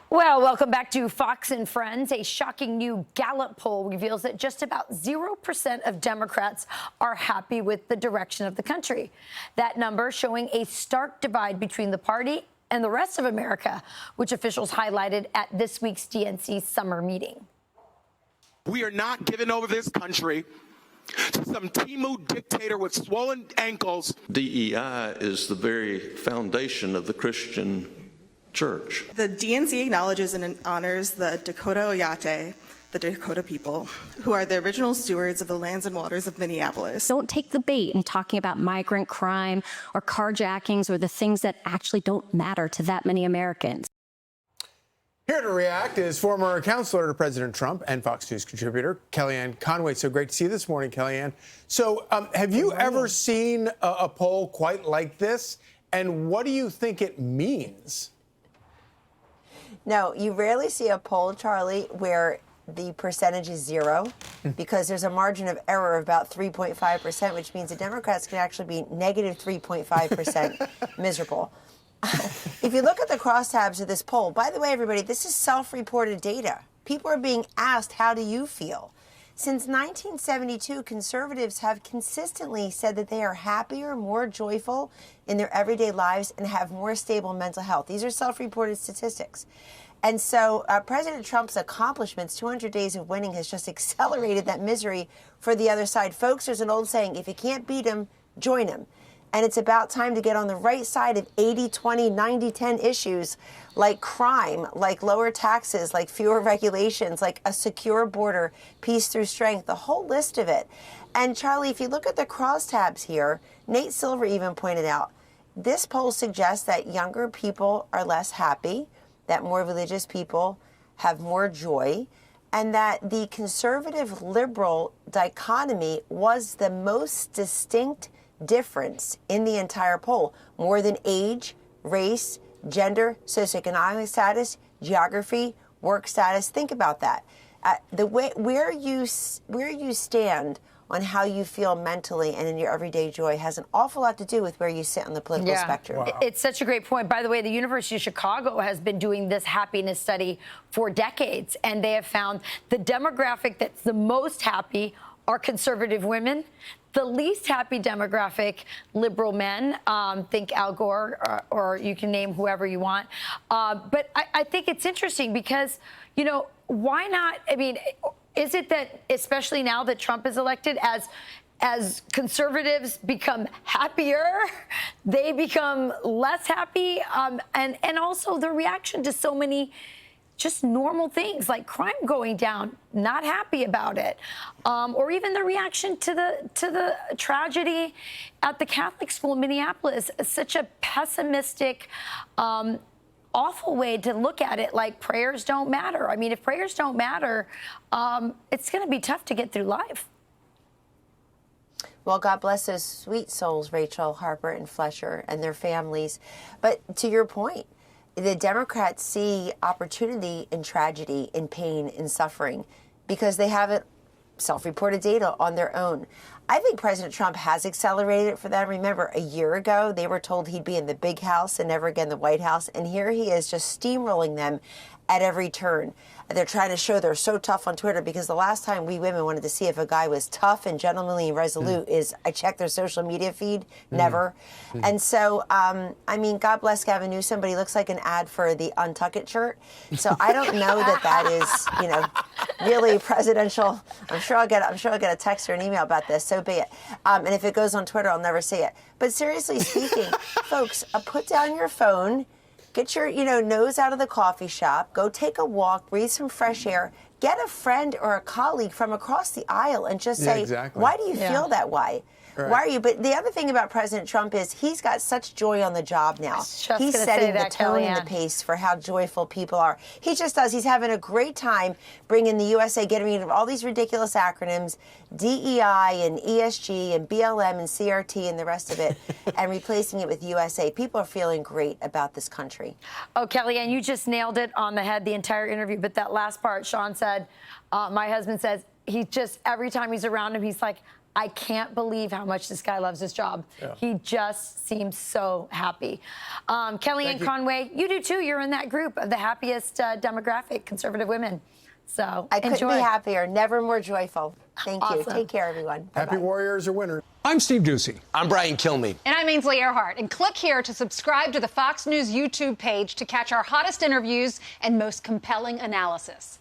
Well, welcome back to Fox and Friends. A shocking new Gallup poll reveals that just about 0% of Democrats are happy with the direction of the country. That number showing a stark divide between the party and the rest of America, which officials highlighted at this week's DNC summer meeting. We are not giving over this country to some Timu dictator with swollen ankles. DEI is the very foundation of the Christian church. The DNC acknowledges and honors the Dakota Oyate, the Dakota people, who are the original stewards of the lands and waters of Minneapolis. Don't take the bait in talking about migrant crime or carjackings or the things that actually don't matter to that many Americans. Here to react is former counselor to President Trump and Fox News contributor Kellyanne Conway. So great to see you this morning, Kellyanne. So have you ever seen a poll quite like this? And what do you think it means? No, you rarely see a poll, Charlie, where the percentage is zero, because there's a margin of error of about 3.5%, which means the Democrats can actually be negative 3.5% miserable. If you look at the crosstabs of this poll, by the way, everybody, this is self-reported data. People are being asked, how do you feel? Since 1972, conservatives have consistently said that they are happier, more joyful in their everyday lives and have more stable mental health. These are self-reported statistics. And so President Trump's accomplishments, 200 days of winning, has just accelerated that misery for the other side. Folks, there's an old saying, if you can't beat him, join him. And it's about time to get on the right side of 80-20, 90-10 issues like crime, like lower taxes, like fewer regulations, like a secure border, peace through strength, the whole list of it. And Charlie, if you look at the crosstabs here, Nate Silver even pointed out, this poll suggests that younger people are less happy, that more religious people have more joy, and that the conservative-liberal dichotomy was the most distinct difference in the entire poll, more than age, race, gender, socioeconomic status, geography, work status. Think about that. Where you stand on how you feel mentally and in your everyday joy has an awful lot to do with where you sit on the political spectrum. Wow. It's such a great point. By the way, the University of Chicago has been doing this happiness study for decades, and they have found the demographic that's the most happy are conservative women. The least happy demographic, liberal men, think Al Gore, or you can name whoever you want. But I think it's interesting because, you know, why not? I mean, is it that, especially now that Trump is elected, as conservatives become happier, they become less happy? And also the reaction to so many just normal things like crime going down, not happy about it, or even the reaction to the tragedy at the Catholic school in Minneapolis. Such a pessimistic, awful way to look at it, like prayers don't matter. I mean, if prayers don't matter, it's going to be tough to get through life. Well, God bless those sweet souls, Rachel, Harper, and Flesher, and their families. But to your point, the Democrats see opportunity in tragedy, in pain, in suffering, because they have it self-reported data on their own. I think President Trump has accelerated it for them. Remember, a year ago, they were told he'd be in the big house and never again the White House. And here he is just steamrolling them at every turn. They're trying to show they're so tough on Twitter, because the last time we women wanted to see if a guy was tough and gentlemanly and resolute is I checked their social media feed, never. And so, I mean, God bless Gavin Newsom, but he looks like an ad for the Untuck It shirt. So I don't know that that is, you know, really presidential. I'm sure I'll get a text or an email about this, so be it. And if it goes on Twitter, I'll never see it. But seriously speaking, folks, put down your phone. Get your, nose out of the coffee shop, go take a walk, breathe some fresh air, get a friend or a colleague from across the aisle and just say, why do you feel that way? Right. Why are you? But the other thing about President Trump is he's got such joy on the job now. He's setting the tone and the pace for how joyful people are. He just does. He's having a great time bringing the USA, getting rid of all these ridiculous acronyms, DEI and ESG and BLM and CRT and the rest of it, and replacing it with USA. People are feeling great about this country. Oh, Kellyanne, you just nailed it on the head the entire interview. But that last part, Sean said, my husband says, he just, every time he's around him, he's like, I can't believe how much this guy loves his job. Yeah. He just seems so happy. Kellyanne Conway, you do too. You're in that group of the happiest demographic, conservative women. So I couldn't enjoy. be happier, never more joyful. Thank you. Awesome. Take care, everyone. Bye-bye. Happy Warriors are winners. I'm Steve Ducey. I'm Brian Kilmeade. And I'm Ainsley Earhart. And click here to subscribe to the Fox News YouTube page to catch our hottest interviews and most compelling analysis.